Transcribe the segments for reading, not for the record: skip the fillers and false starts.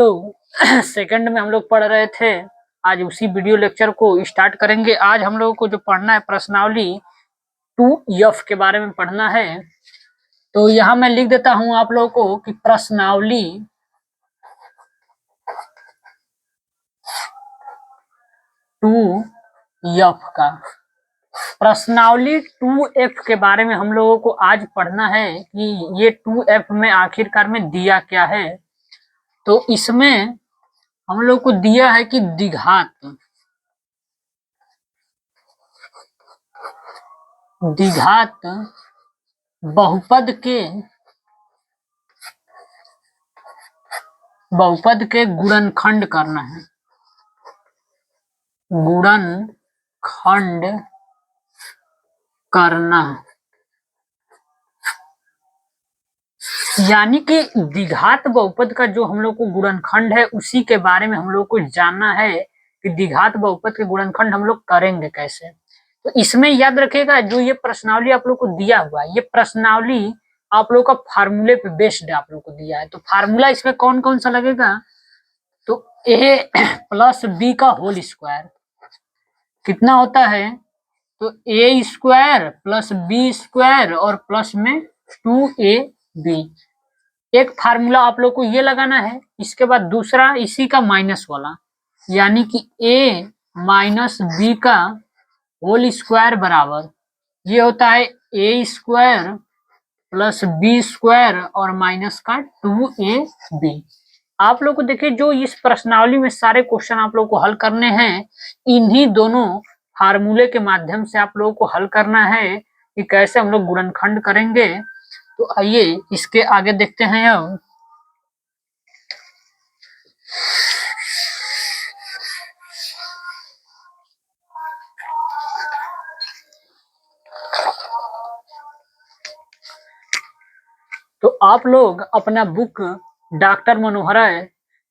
तो सेकंड में हम लोग पढ़ रहे थे, आज उसी वीडियो लेक्चर को स्टार्ट करेंगे। आज हम लोगों को जो पढ़ना है प्रश्नावली 2F के बारे में पढ़ना है। तो यहाँ मैं लिख देता हूँ आप लोगों को कि प्रश्नावली 2F का प्रश्नावली 2F के बारे में हम लोगों को आज पढ़ना है कि ये 2F में आखिरकार में दिया क्या है। तो इसमें हम लोग को दिया है कि द्विघात बहुपद के गुणनखंड करना है। गुणनखंड करना यानी कि द्विघात बहुपद का जो हम लोग को गुणनखंड है उसी के बारे में हम लोग को जानना है कि द्विघात बहुपद के गुणनखंड हम लोग करेंगे कैसे। तो इसमें याद रखिएगा जो ये प्रश्नावली आप लोग को दिया हुआ है, ये प्रश्नावली आप लोग का फार्मूले पे बेस्ड आप लोग को दिया है। तो फार्मूला इसमें कौन कौन सा लगेगा, तो a प्लस बी का होल स्क्वायर कितना होता है, तो a square plus B square और प्लस में 2ab। एक फार्मूला आप लोग को ये लगाना है। इसके बाद दूसरा इसी का माइनस वाला, यानी कि a माइनस बी का होल स्क्वायर बराबर ये होता है a square plus B square और माइनस का 2ab। आप लोग को देखिए जो इस प्रश्नावली में सारे क्वेश्चन आप लोग को हल करने हैं, इन्हीं दोनों फार्मूले के माध्यम से आप लोगों को हल करना है कि कैसे हम लोग गुणनखंड करेंगे। तो आइए इसके आगे देखते हैं। अब तो आप लोग अपना बुक डॉक्टर मनोहरे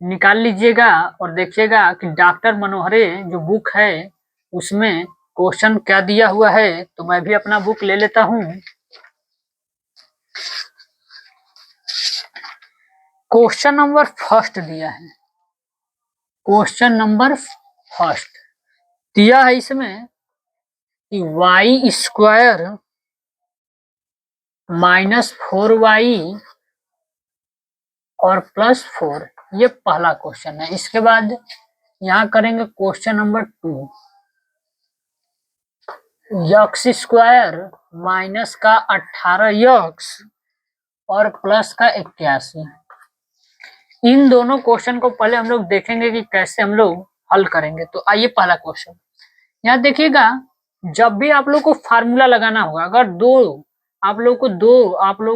निकाल लीजिएगा और देखिएगा कि डॉक्टर मनोहरे जो बुक है उसमें क्वेश्चन क्या दिया हुआ है। तो मैं भी अपना बुक ले लेता हूँ। क्वेश्चन नंबर फर्स्ट दिया है, क्वेश्चन नंबर फर्स्ट दिया है इसमें कि y स्क्वायर माइनस 4y और प्लस 4, ये पहला क्वेश्चन है। इसके बाद यहाँ करेंगे question number 2, x square minus का 18 यक्स और प्लस का 81। इन दोनों क्वेश्चन को पहले हम लोग देखेंगे कि कैसे हम लोग हल करेंगे। तो आइए पहला क्वेश्चन यहाँ देखिएगा, जब भी आप लोग को फार्मूला लगाना होगा, अगर आप लोग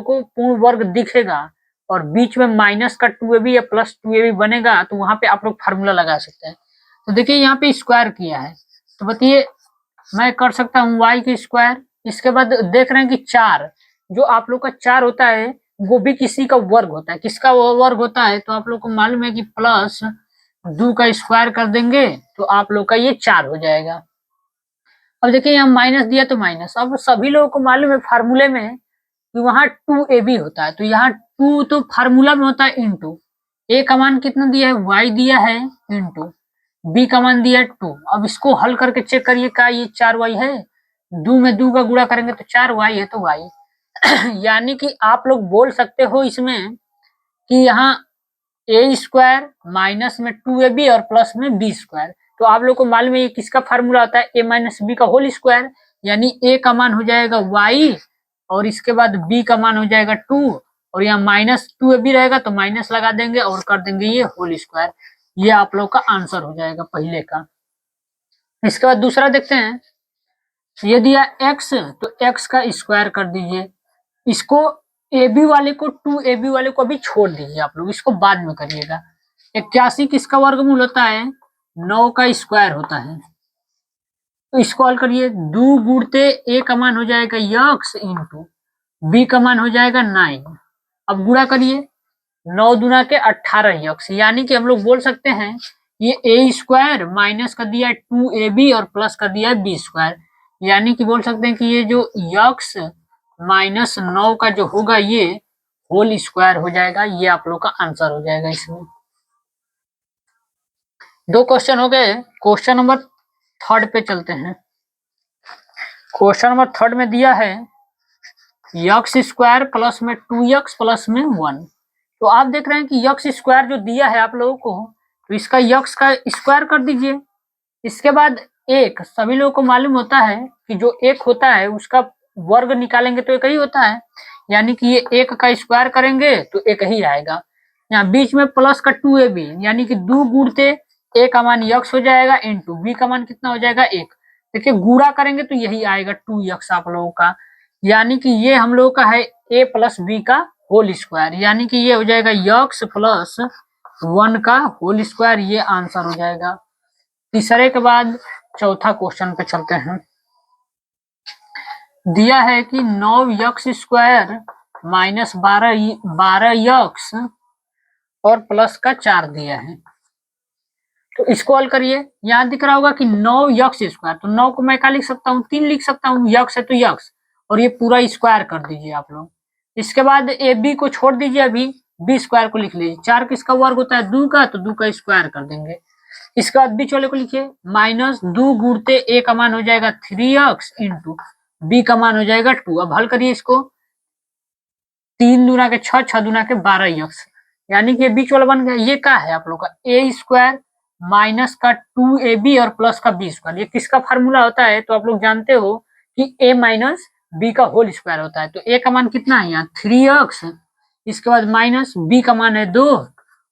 को पूर्ण वर्ग दिखेगा और बीच में माइनस का 2ab या प्लस 2ab बनेगा तो वहां पे आप लोग फार्मूला लगा सकते हैं। तो देखिए यहाँ पे स्क्वायर किया है, तो बताइए मैं कर सकता हूँ y के स्क्वायर। इसके बाद देख रहे हैं कि 4, जो आप लोग का 4 होता है वो भी किसी का वर्ग होता है। किसका वर्ग होता है, तो आप लोग को मालूम है कि प्लस 2 का स्क्वायर कर देंगे तो आप लोग का ये 4 हो जाएगा। अब देखिए यहाँ माइनस दिया तो माइनस, अब सभी लोगों को मालूम है फार्मूले में कि वहां 2ab होता है, तो यहाँ 2 तो फार्मूला में होता है इंटू a का मान कितना दिया है, y दिया है, इंटू b का मान दिया है 2। अब इसको हल करके चेक करिए क्या ये 4y है, 2 में 2 का गुणा करेंगे तो 4y है, तो y यानी कि आप लोग बोल सकते हो इसमें कि यहाँ a स्क्वायर माइनस में 2ab और प्लस में b स्क्वायर। तो आप लोग को मालूम है ये किसका फार्मूला होता है, a माइनस बी का होल स्क्वायर, यानी a का मान हो जाएगा y और इसके बाद b का मान हो जाएगा 2 और यहाँ माइनस 2ab रहेगा तो माइनस लगा देंगे और कर देंगे ये होल स्क्वायर। ये आप लोग का आंसर हो जाएगा पहले का। इसके बाद दूसरा देखते हैं, ये दिया x, तो x का स्क्वायर कर दीजिए। इसको ab वाले को 2ab वाले को अभी छोड़ दीजिए, आप लोग इसको बाद में करिएगा। 81 किसका वर्गमूल होता है, 9 का स्क्वायर होता है। तो इसको हल करिए, 2 गुणते a का मान हो जाएगा यक्स इंटू b का मान हो जाएगा 9। अब गुणा करिए, 9 दुना के 18 यक्स, यानी कि हम लोग बोल सकते हैं ये a स्क्वायर माइनस कर दिया है 2ab और प्लस कर दिया है b स्क्वायर, यानी कि बोल सकते हैं कि ये जो यक्स माइनस 9 का जो होगा ये होल स्क्वायर हो जाएगा। ये आप लोग का आंसर हो जाएगा इसमें। दो क्वेश्चन हो गए। क्वेश्चन नंबर थर्ड पे चलते हैं। क्वेश्चन नंबर थर्ड में दिया है यक्स स्क्वायर प्लस में 2x प्लस में 1। तो आप देख रहे हैं कि यक्स स्क्वायर जो दिया है आप लोगों को, तो इसका यक्स का स्क्वायर कर दीजिए। इसके बाद एक, सभी लोगों को मालूम होता है कि जो एक होता है उसका वर्ग निकालेंगे तो एक ही होता है, यानी कि ये एक का स्क्वायर करेंगे तो एक ही आएगा। यहाँ बीच में प्लस का 2ab, यानी कि 2 गुणते a का मान यक्स हो जाएगा इंटू b का मान कितना हो जाएगा 1। देखिए गुणा करेंगे तो यही आएगा 2x आप लोगों का, यानी कि ये हम लोगों का है a प्लस बी का होल स्क्वायर, यानी कि ये हो जाएगा यक्स प्लस 1 का होल स्क्वायर। ये आंसर हो जाएगा। तीसरे के बाद चौथा क्वेश्चन पे चलते हैं। दिया है कि 9x स्क्वायर माइनस 12x और प्लस का 4 दिया है। तो इसको हल करिए। यहाँ दिख रहा होगा कि 9x स्क्वायर, तो 9 को मैं क्या लिख सकता हूँ, 3 लिख सकता हूँ, यक्स है तो यक्स, और ये पूरा स्क्वायर कर दीजिए आप लोग। इसके बाद ए बी को छोड़ दीजिए, अभी बी स्क्वायर को लिख लीजिए। 4 किसका वर्ग होता है, 2 का, तो 2 का स्क्वायर कर देंगे। इसके बाद बीच वाले को लिखिए, माइनस 2 गुणते ए का मान हो जाएगा 3x इंटू बी का मान हो जाएगा 2। अब हल करिए इसको, 3 दूना के 6, 6 दूना के 12x, यानी कि ये बीच वाला बन गया। ये क्या है आप लोग का ए स्क्वायर माइनस का 2ab और प्लस का बी स्क्वायर। ये किसका फार्मूला होता है, तो आप लोग जानते हो कि a माइनस बी का होल स्क्वायर होता है। तो a का मान कितना है यहाँ 3x, इसके बाद माइनस b का मान है 2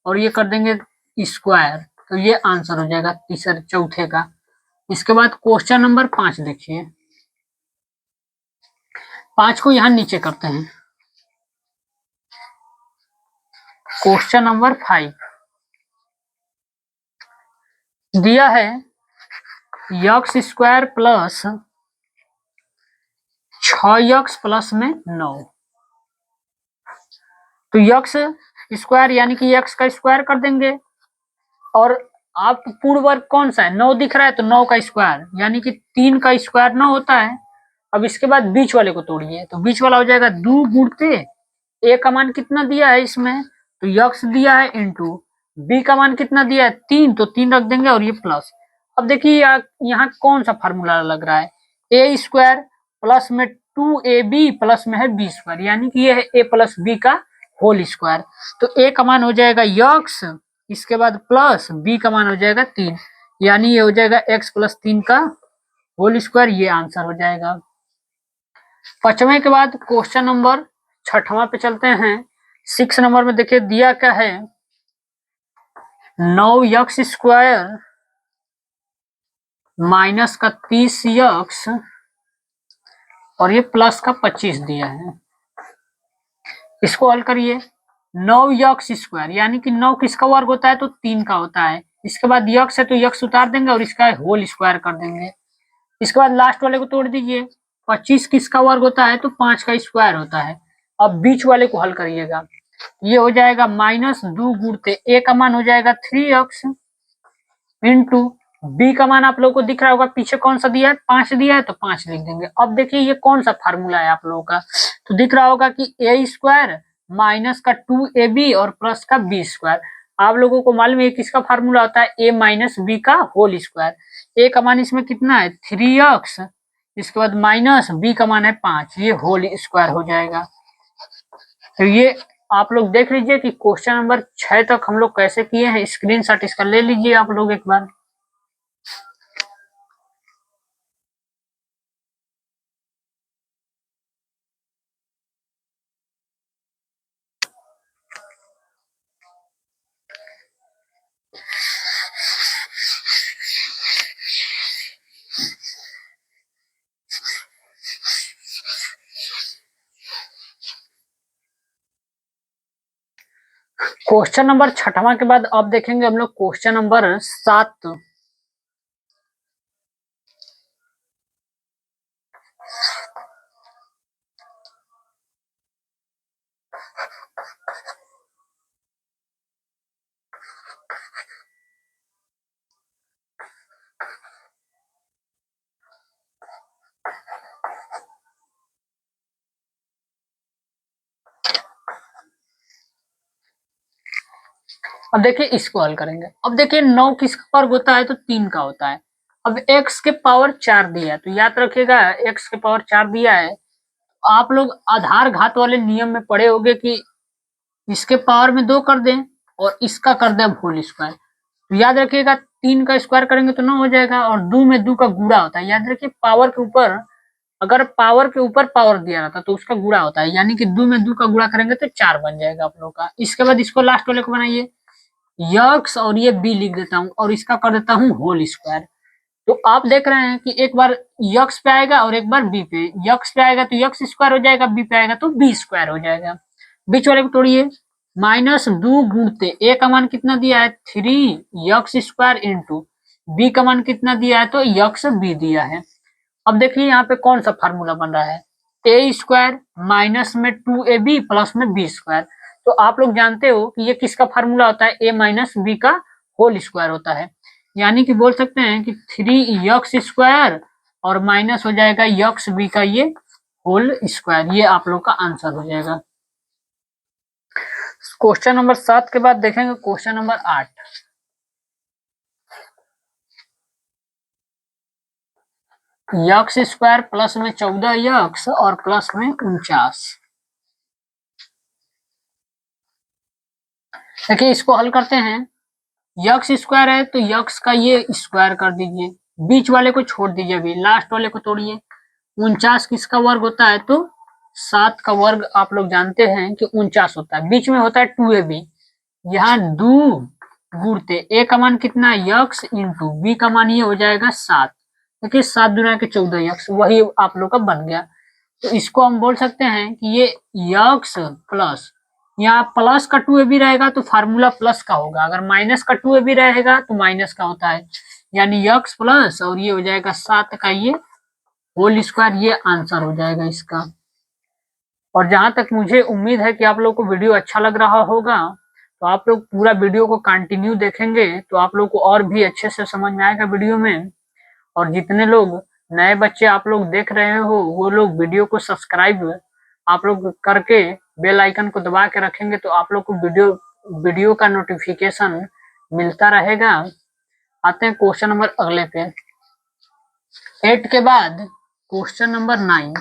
और ये कर देंगे स्क्वायर, तो ये आंसर हो जाएगा तीसरे चौथे का। इसके बाद क्वेश्चन नंबर 5 देखिए। 5 को यहाँ नीचे करते हैं। क्वेश्चन नंबर 5 दिया है x square plus 6x plus में 9। तो यक्स स्क्वायर यानी कि एक्स का स्क्वायर कर देंगे, और आप पूर्ण वर्ग कौन सा है, 9 दिख रहा है, तो 9 का स्क्वायर यानी कि 3 का स्क्वायर 9 होता है। अब इसके बाद बीच वाले को तोड़िए, तो बीच वाला हो जाएगा 2 गुणते ए का मान कितना दिया है इसमें, तो यक्स दिया है इंटू बी का मान कितना दिया है 3, तो 3 रख देंगे और ये प्लस। अब देखिए यहाँ कौन सा फार्मूला लग रहा है, ए स्क्वायर प्लस में 2ab प्लस में है बी स्क्वायर, यानी कि ये है ए प्लस बी का होल स्क्वायर। तो ए का मान हो जाएगा यक्स, इसके बाद प्लस बी का मान हो जाएगा 3, यानी ये हो जाएगा एक्स प्लस 3 का होल स्क्वायर। ये आंसर हो जाएगा। पांचवें के बाद क्वेश्चन नंबर छठवां पे चलते हैं। 6 नंबर में देखिए दिया क्या है, 9x स्क्वायर माइनस का 30x और ये प्लस का 25 दिया है। इसको हल करिए। 9x स्क्वायर यानी कि 9 किसका वर्ग होता है, तो 3 का होता है। इसके बाद यक्स है तो यक्स उतार देंगे और इसका होल स्क्वायर कर देंगे। इसके बाद लास्ट वाले को तोड़ दीजिए। 25 किसका वर्ग होता है, तो 5 का स्क्वायर होता है। अब बीच वाले को हल करिएगा। ये हो जाएगा माइनस 2 गुणते ए का मान हो जाएगा 3x इंटू बी का मान आप लोगों को दिख रहा होगा, पीछे कौन सा दिया है, 5 दिया है, तो 5 लिख देंगे। अब देखिए ये कौन सा फार्मूला है आप लोगों का, तो दिख रहा होगा कि ए स्क्वायर माइनस का 2ab और प्लस का बी स्क्वायर। आप लोगों को मालूम है किसका फार्मूला होता है, ए माइनस बी का होल स्क्वायर। ए का मान इसमें कितना है 3x, इसके बाद माइनस बी का मान है 5, ये होल स्क्वायर हो जाएगा। तो ये आप लोग देख लीजिए कि क्वेश्चन नंबर 6 तक हम लोग कैसे किए हैं। स्क्रीनशॉट इसका ले लीजिए आप लोग एक बार। क्वेश्चन नंबर छठवां के बाद अब देखेंगे हम लोग क्वेश्चन नंबर 7। अब देखिए इसको हल करेंगे। अब देखिए 9 किसका वर्ग होता है तो 3 का होता है। अब x के पावर 4 दिया है तो याद रखिएगा x के पावर 4 दिया है। आप लोग आधार घात वाले नियम में पढ़े होंगे कि इसके पावर में 2 कर दें और इसका कर दें होल स्क्वायर। तो याद रखिएगा 3 का स्क्वायर करेंगे तो 9 हो जाएगा और 2 में 2 का गुणा होता है। याद रखिए पावर के ऊपर, अगर पावर के ऊपर पावर दिया रहता तो उसका गुणा होता है, यानी कि 2 में 2 का गुणा करेंगे तो 4 बन जाएगा आप लोग का। इसके बाद इसको लास्ट वाले को बनाइए यक्स और ये बी लिख देता हूँ और इसका कर देता हूँ होल स्क्वायर। तो आप देख रहे हैं कि एक बार यक्स पे आएगा और एक बार बी पे। यक्स पे आएगा तो यक्स स्क्वायर हो जाएगा, बी पे आएगा तो बी स्क्वायर हो जाएगा। बीच वाले को तोड़िए, -2 गुणते ए का मान कितना दिया है 3 यक्स स्क्वायर इंटू बी का मान कितना दिया है तो यक्स बी दिया है। अब देखिए यहाँ पे कौन सा फार्मूला बन रहा है, ए स्क्वायर माइनस में 2ab प्लस में बी स्क्वायर। तो आप लोग जानते हो कि ये किसका फार्मूला होता है, ए माइनस बी का होल स्क्वायर होता है। यानी कि बोल सकते हैं कि 3 यक्स स्क्वायर और माइनस हो जाएगा यक्स बी का ये होल स्क्वायर। ये आप लोग का आंसर हो जाएगा। क्वेश्चन नंबर 7 के बाद देखेंगे question number 8। X square plus में 14 यक्स और प्लस में 49। देखिए इसको हल करते हैं। यक्स स्क्वायर है तो यक्स का ये स्क्वायर कर दीजिए, बीच वाले को छोड़ दीजिए, अभी लास्ट वाले को तोड़िए। 49 किसका वर्ग होता है तो 7 का वर्ग आप लोग जानते हैं कि 49 होता है। बीच में होता है 2ab, यहाँ 2 गुणते ए का मान कितना यक्स इंटू बी का मान ये हो जाएगा 7। देखिए 7 दुना के 14 यक्स, वही आप लोग का बन गया। तो इसको हम बोल सकते हैं कि ये यक्स प्लस, यहाँ प्लस का 2ab रहेगा तो फार्मूला प्लस का होगा, अगर माइनस का 2ab रहेगा तो माइनस का होता है, यानी यक्स प्लस और ये हो जाएगा 7 का ये होल स्क्वायर। ये आंसर हो जाएगा इसका। और जहां तक मुझे उम्मीद है कि आप लोग को वीडियो अच्छा लग रहा होगा, तो आप लोग पूरा वीडियो को कंटिन्यू देखेंगे तो आप लोग को और भी अच्छे से समझ में आएगा वीडियो में। और जितने लोग नए बच्चे आप लोग देख रहे हो वो लोग वीडियो को सब्सक्राइब आप लोग करके बेल आइकन को दबा के रखेंगे तो आप लोग को वीडियो का नोटिफिकेशन मिलता रहेगा। आते हैं क्वेश्चन नंबर अगले पे, 8 के बाद क्वेश्चन नंबर 9।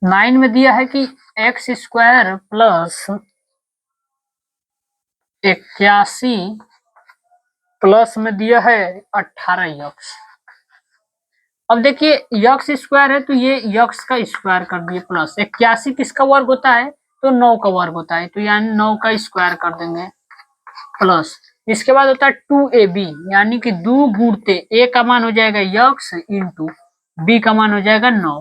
9 में दिया है कि एक्स स्क्वायर प्लस 81 प्लस में दिया है 18 यक्स। अब देखिए यक्स स्क्वायर है तो ये यक्स का स्क्वायर कर दिए, प्लस 81 किसका वर्ग होता है तो 9 का वर्ग होता है, तो यानी 9 का स्क्वायर कर देंगे प्लस। इसके बाद होता है 2ab, यानी कि 2 गुणते ए का मान हो जाएगा यक्स इंटू बी का मान हो जाएगा 9।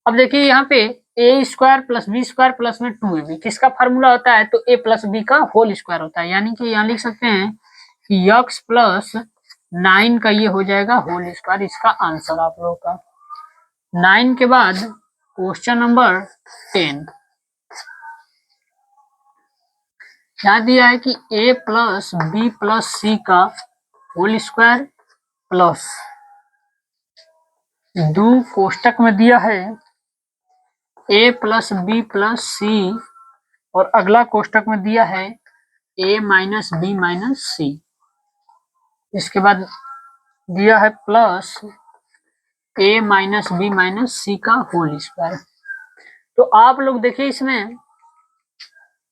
अब देखिए यहाँ पे A square plus B square plus में 2ab किसका फार्मूला होता है तो ए प्लस बी का होल स्क्वायर होता है, यानी कि यहाँ लिख सकते हैं कि यक्स प्लस 9 का ये हो जाएगा होल स्क्वायर। इसका आंसर आप लोगों का। 9 के बाद क्वेश्चन नंबर 10। यहाँ दिया है कि a प्लस बी प्लस सी का होल स्क्वायर प्लस 2 कोष्टक में दिया है a plus B plus C और अगला कोष्टक में दिया है a minus B minus C. इसके बाद दिया है plus a minus B minus C का होल स्क्वायर। तो आप लोग देखिए इसमें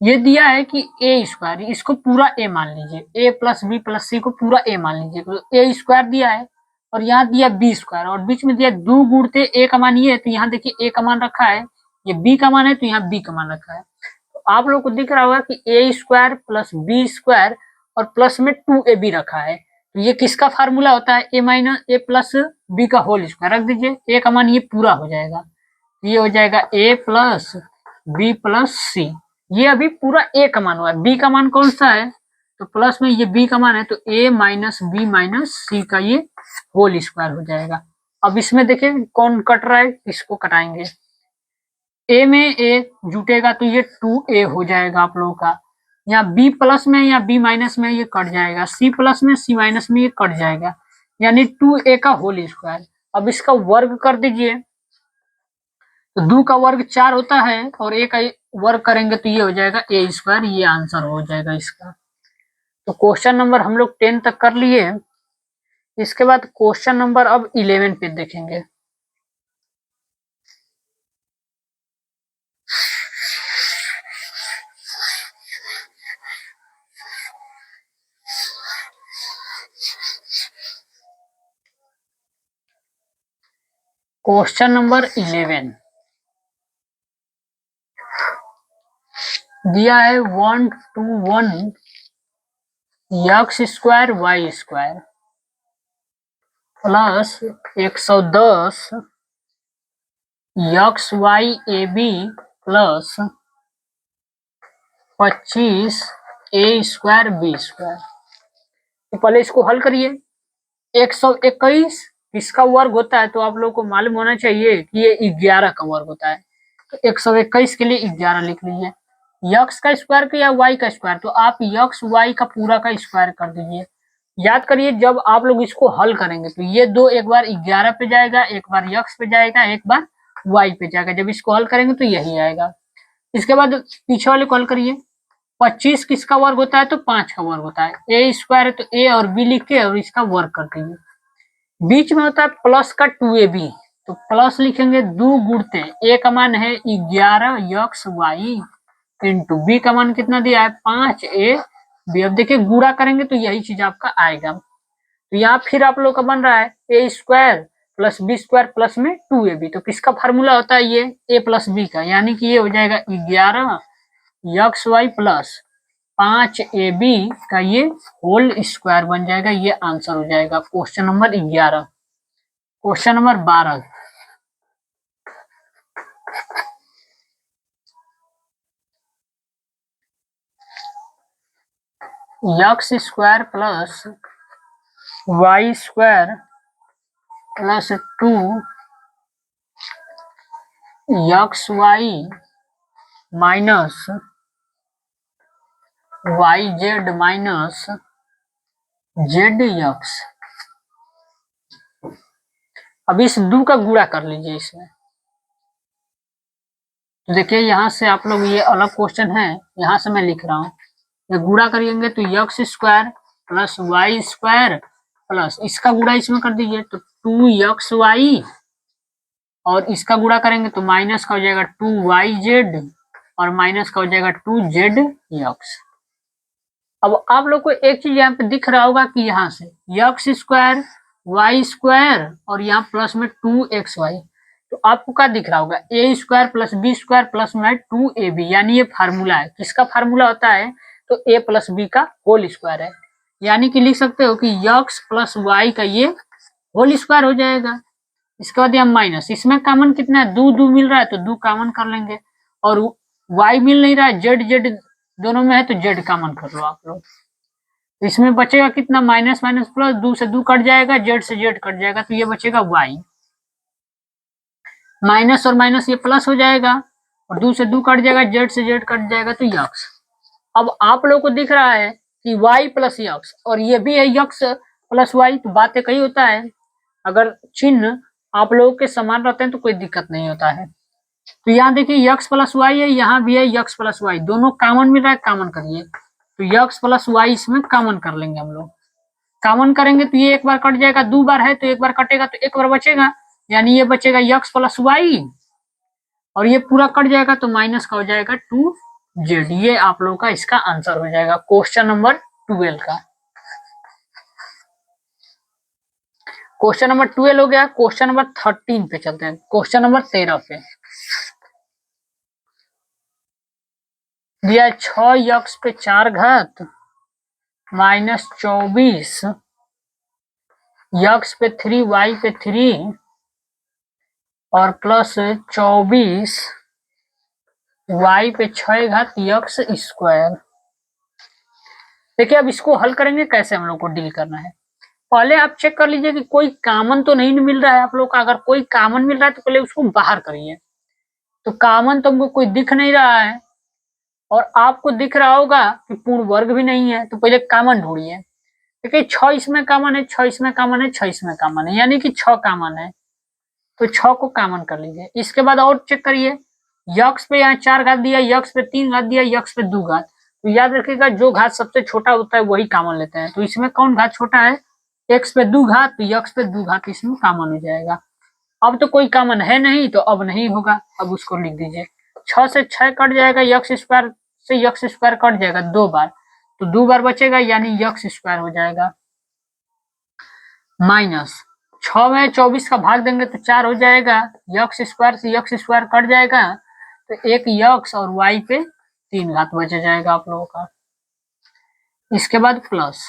ये दिया है कि ए स्क्वायर, इसको पूरा ए मान लीजिए, ए प्लस बी प्लस सी को पूरा ए मान लीजिए, तो ए स्क्वायर दिया है और यहाँ दिया बी स्क्वायर और बीच में दिया 2 गुणते ए का मान ये है, तो यहाँ देखिए ए का मान रखा है, ये बी का मान है तो यहाँ बी का मान रखा है। तो आप लोग को दिख रहा होगा कि ए स्क्वायर प्लस बी स्क्वायर और प्लस में 2ab रखा है, तो ये किसका फार्मूला होता है ए माइनस ए प्लस बी का होल स्क्वायर। रख दीजिए, ए का मान ये पूरा हो जाएगा, ये हो जाएगा ए प्लस बी प्लस सी। ये अभी पूरा ए का मान हुआ है, बी का मान कौन सा है तो प्लस में ये बी का मान है, तो ए माइनस बी माइनस सी का ये होल स्क्वायर हो जाएगा। अब इसमें देखिए कौन कट रहा है, इसको कटाएंगे, ए में ए जुटेगा तो ये 2a हो जाएगा आप लोगों का। यहाँ बी प्लस में या बी माइनस में ये कट जाएगा, सी प्लस में सी माइनस में ये कट जाएगा, यानी 2a का होल स्क्वायर। अब इसका वर्ग कर दीजिए, तो 2 का वर्ग 4 होता है और a का वर्ग करेंगे तो ये हो जाएगा a स्क्वायर, ये आंसर हो जाएगा इसका। तो क्वेश्चन नंबर हम लोग 10 तक कर लिए। इसके बाद क्वेश्चन नंबर अब 11 पे देखेंगे। क्वेश्चन नंबर 11 दिया है 1 to 1 X square Y square plus 110 X Y A B plus 25 A square B square. तो पहले इसको हल करिए। 121 किसका वर्ग होता है? तो आप लोगों को मालूम होना चाहिए कि ये 11 का वर्ग होता है। तो 121 के लिए 11 लिख लीजिए। यक्स का स्क्वायर या वाई का स्क्वायर, तो आप यक्स वाई का पूरा का स्क्वायर कर दीजिए। याद करिए जब आप लोग इसको हल करेंगे तो ये दो एक बार 11 पे जाएगा, एक बार यक्स पे जाएगा, एक बार वाई पे जाएगा। जब इसको हल करेंगे तो यही आएगा। इसके बाद पीछे वाले को हल करिए। 25 किसका वर्ग होता है? तो 5 का वर्ग होता है। ए स्क्वायर है तो ए और बी लिख के और इसका वर्ग कर दीजिए। बीच में होता है प्लस का 2ab, तो प्लस लिखेंगे 2 गुणते ए का मान है 11 यक्स वाई इंटू बी का मान कितना दिया है 5a बी। अब देखिए गुणा करेंगे तो यही चीज आपका आएगा। तो यहाँ फिर आप लोग का बन रहा है A square plus B square plus में 2ab। तो किसका फार्मूला होता है? ये ए प्लस बी का, यानी कि ये हो जाएगा 11 यक्स वाई प्लस 5ab का ये होल स्क्वायर बन जाएगा। ये आंसर हो जाएगा question number 11। Question number 12 X square plus Y square plus 2 X Y minus Y Z minus Z X. अब इस 2 का गुणा कर लीजिए इसमें। तो देखिए यहाँ से आप लोग, ये अलग क्वेश्चन है, यहाँ से मैं लिख रहा हूँ। ये गुणा करेंगे तो X square plus Y square plus इसका गुणा इसमें कर दीजिए तो 2 यक्स वाई और इसका गुणा करेंगे तो माइनस का हो जाएगा 2 वाई जेड और माइनस का हो जाएगा 2 जेड यक्स। अब आप लोग को एक चीज यहाँ पे दिख रहा होगा कि यहाँ से यक्स स्क्वायर वाई स्क्वायर और यहाँ प्लस में 2xy, तो आपको क्या दिख रहा होगा? A square plus B square plus में 2ab, यानी ये फार्मूला है। किसका फार्मूला होता है? तो a प्लस बी का होल स्क्वायर है। यानी कि लिख सकते हो कि यक्स प्लस वाई का ये होल स्क्वायर हो जाएगा। इसके बाद हम माइनस, इसमें कॉमन कितना है? 2 मिल रहा है तो 2 कॉमन कर लेंगे और y मिल नहीं रहा है, जेड जेड दोनों में है तो जेड कॉमन कर लो आप लोग। तो इसमें बचेगा कितना? माइनस माइनस प्लस, 2 से 2 कट जाएगा, जेड से जेड कट जाएगा, तो ये बचेगा y। माइनस और माइनस ये प्लस हो जाएगा और 2 से 2 कट जाएगा, जेड से जेड कट जाएगा, तो यक्स। अब आप लोगों को दिख रहा है कि y प्लस यक्स और ये भी है यक्स प्लस वाई, तो बात एक ही होता है। अगर चिन्ह आप लोगों के समान रहते हैं तो कोई दिक्कत नहीं होता है। तो यहाँ देखिए यक्स प्लस वाई है, यहाँ भी है यक्स प्लस वाई, दोनों कॉमन मिल रहा है, कॉमन करिए। तो यक्स प्लस वाई इसमें कॉमन कर लेंगे हम लोग। कॉमन करेंगे तो ये एक बार कट जाएगा, 2 बार है तो एक बार कटेगा तो एक बार बचेगा, यानी ये बचेगा यक्स प्लस वाई और ये पूरा कट जाएगा तो माइनस का हो जाएगा 2z। ये आप लोगों का इसका आंसर हो जाएगा क्वेश्चन नंबर 12 का। क्वेश्चन नंबर 12 हो गया। क्वेश्चन नंबर 13 पे चलते हैं। क्वेश्चन नंबर 13 पे दिया 6 यक्स पे 4 घात माइनस 24 यक्स पे 3 वाई पे 3 और प्लस 24 वाई पे 6 घात यक्स स्क्वायर। देखिए अब इसको हल करेंगे कैसे हम लोग को डील करना है। पहले आप चेक कर लीजिए कि कोई कॉमन तो नहीं मिल रहा है आप लोग का। अगर कोई कॉमन मिल रहा है तो पहले उसको बाहर करिए। तो कॉमन तो हमको कोई दिख नहीं रहा है और आपको दिख रहा होगा कि पूर्ण वर्ग भी नहीं है, तो पहले कॉमन ढूंढिए। देखिए 6 इसमें कॉमन है, 6 इसमें कॉमन है, 6 इसमें कॉमन है, यानी कि 6 कॉमन है। तो 6 को कॉमन कर लीजिए। इसके बाद और चेक करिए, यक्स पे यहाँ 4 घात दिया, यक्स पे 3 घात दिया, यक्स पे 2 घात। तो याद रखिएगा जो घात सबसे छोटा होता है वही कॉमन लेते हैं। तो इसमें कौन घात छोटा है, एक्स पे 2 घात, तो यक्स पे 2 घात इसमें कॉमन हो जाएगा। अब तो कोई कॉमन है नहीं, तो अब नहीं होगा, अब उसको लिख दीजिए। 6 से 6 कट जाएगा, यक्स स्क्वायर से यक्स स्क्वायर कट जाएगा 2 बार, तो 2 बार बचेगा, यानी यक्स स्क्वायर हो जाएगा। माइनस 6 में 24 का भाग देंगे तो 4 हो जाएगा, यक्स स्क्वायर से यक्स स्क्वायर कट जाएगा, तो एक यक्स और वाई पे 3 घात बच जाएगा आप लोगों का। इसके बाद प्लस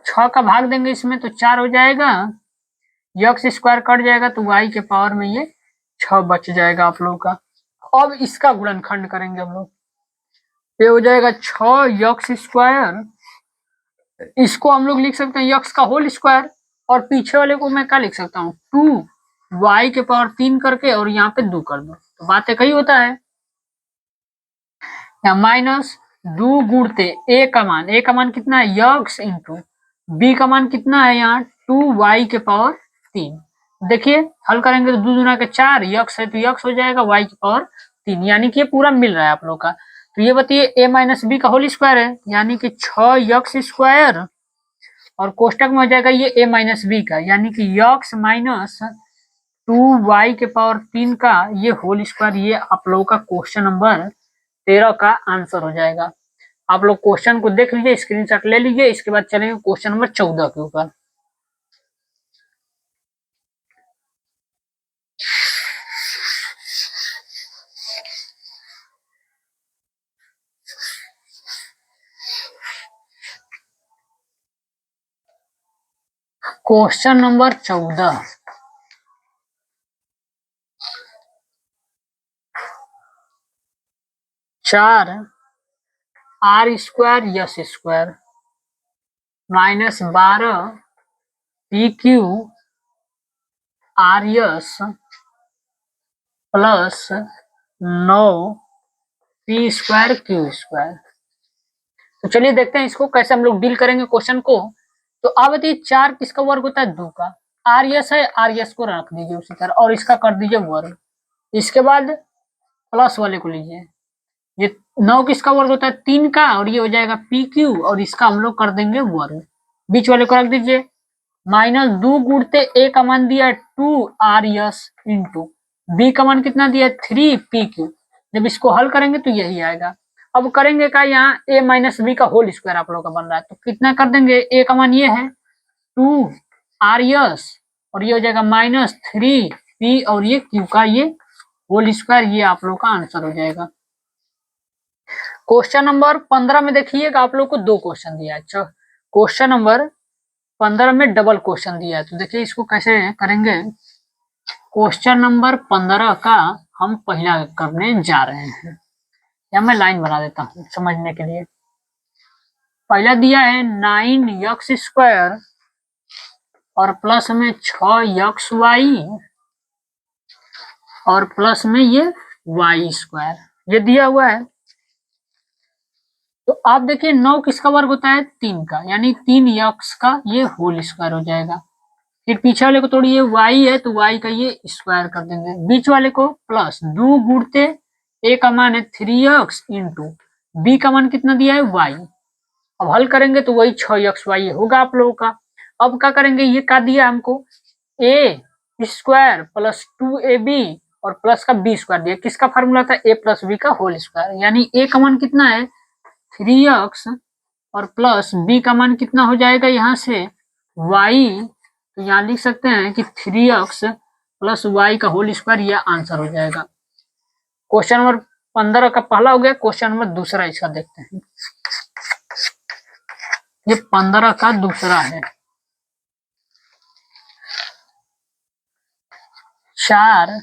6 का भाग देंगे इसमें तो 4 हो जाएगा, यक्स स्क्वायर कट जाएगा, तो वाई के पावर में ये 6 बच जाएगा आप लोगों का। अब इसका गुणनखंड करेंगे हम लोग, ये हो जाएगा 6 यक्स स्क्वायर, इसको हम लोग लिख सकते हैं यक्स का होल स्क्वायर, और पीछे वाले को मैं क्या लिख सकता हूँ 2 वाई के पावर 3 करके, और यहाँ पे 2 कर दो, तो बात एक ही होता है। या माइनस 2 गुणते ए का मान कितना है यक्स इंटू बी का मान कितना है यहाँ 2 वाई के पावर 3। देखिए हल करेंगे तो 2 दूना के 4, यक्स है तो यक्स हो जाएगा, वाई की पावर 3, यानी कि ये पूरा मिल रहा है आप लोग का। तो ये बताइए ए माइनस बी का होल स्क्वायर है, यानी कि 6 यक्स स्क्वायर, और कोष्टक में हो जाएगा ये ए माइनस बी का, यानी कि यक्स माइनस 2 वाई के पावर 3 का ये होल स्क्वायर। ये आप लोगों का क्वेश्चन नंबर 13 का आंसर हो जाएगा। आप लोग क्वेश्चन को देख लीजिए, स्क्रीनशॉट ले लीजिए। इसके बाद चलेंगे क्वेश्चन नंबर 14 के ऊपर। क्वेश्चन नंबर 14, चार R square S square minus 12 P Q R S plus 9 P square Q square. तो चलिए देखते हैं इसको कैसे हम लोग डील करेंगे क्वेश्चन को। तो अब बताइए 4 किसका वर्ग होता है 2 का, आर यस है, आर यस को रख दीजिए उसी तरह, और इसका कर दीजिए वर्ग। इसके बाद प्लस वाले को लीजिए, ये 9 किसका वर्ग होता है 3 का, और ये हो जाएगा पी क्यू, और इसका हम लोग कर देंगे वर्ग, बीच वाले को रख दीजिए। माइनस 2 गुणते ए का मान दिया 2 आर यस इंटू बी का मान कितना दिया 3 पी क्यू। जब इसको हल करेंगे तो यही आएगा। अब करेंगे का यहाँ ए माइनस बी का होल स्क्वायर आप लोग का बन रहा है, तो कितना कर देंगे, ए का मान ये है 2 आर यस, और ये हो जाएगा माइनस 3 पी, और ये क्यू का ये होल स्क्वायर। ये आप लोग का आंसर हो जाएगा। क्वेश्चन नंबर 15 में देखिएगा आप लोग को 2 क्वेश्चन दिया है। क्वेश्चन नंबर 15 में डबल क्वेश्चन दिया है, तो देखिए इसको कैसे करेंगे। क्वेश्चन नंबर 15 का हम पहला करने जा रहे हैं, या मैं लाइन बना देता हूँ समझने के लिए। पहला दिया है 9 यक्स स्क्वायर और प्लस में 6 यक्स वाई और प्लस में ये वाई स्क्वायर, ये दिया हुआ है। तो आप देखिए 9 किसका वर्ग होता है 3 का, यानी 3 यक्स का ये होल स्क्वायर हो जाएगा। फिर पीछे वाले को तोड़िए, वाई है तो वाई का ये स्क्वायर कर देंगे, बीच वाले को प्लस 2 गुणते ए का मान है 3x इंटू बी का मान कितना दिया है वाई। अब हल करेंगे तो वही 6x वाई होगा आप लोगों का। अब क्या करेंगे, ये क्या दिया हमको ए स्क्वायर प्लस 2ab और प्लस का बी स्क्वायर दिया, किसका फार्मूला था ए प्लस बी का होल स्क्वायर, यानी ए का मान कितना है 3x और प्लस बी का मान कितना हो जाएगा यहाँ से y, तो यहाँ लिख सकते हैं कि 3x प्लस वाई का होल स्क्वायर, यह आंसर हो जाएगा। क्वेश्चन नंबर 15 का पहला हो गया। क्वेश्चन नंबर दूसरा इसका देखते हैं, ये 15 का दूसरा है। 4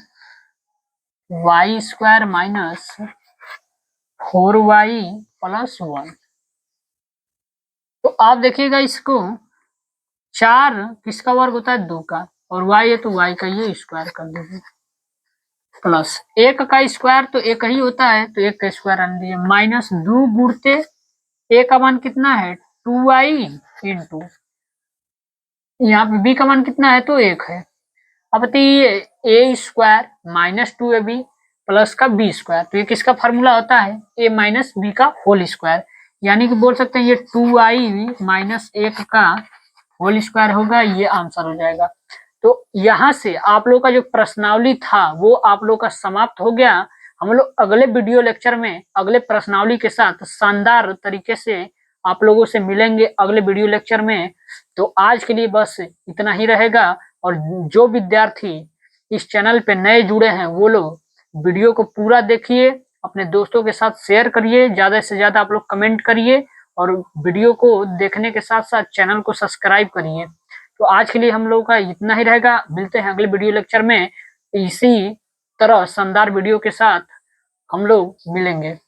Y square minus 4y plus 1। तो आप देखिएगा इसको 4 किसका वर्ग होता है 2 का, और y है तो y का ये स्क्वायर कर दीजिए, प्लस 1 का स्क्वायर तो 1 ही होता है तो 1 का स्क्वायर आने दीजिए, माइनस 2 गुणते a का मान कितना है 2y इंटू यहाँ पे b का मान कितना है तो 1 है। अब बताइए ए स्क्वायर माइनस 2ab प्लस का बी स्क्वायर, तो ये किसका फॉर्मूला होता है, ए माइनस बी का होल स्क्वायर, यानी कि बोल सकते हैं ये 2i माइनस 1 का होल स्क्वायर होगा, ये आंसर हो जाएगा। तो यहाँ से आप लोग का जो प्रश्नावली था वो आप लोग का समाप्त हो गया। हम लोग अगले वीडियो लेक्चर में अगले प्रश्नावली के साथ शानदार तरीके से आप लोगों से मिलेंगे अगले वीडियो लेक्चर में। तो आज के लिए बस इतना ही रहेगा, और जो विद्यार्थी इस चैनल पे नए जुड़े हैं वो लोग वीडियो को पूरा देखिए, अपने दोस्तों के साथ शेयर करिए, ज्यादा से ज्यादा आप लोग कमेंट करिए, और वीडियो को देखने के साथ साथ चैनल को सब्सक्राइब करिए। तो आज के लिए हम लोग का इतना ही रहेगा, मिलते हैं अगले वीडियो लेक्चर में इसी तरह शानदार वीडियो के साथ हम लोग मिलेंगे।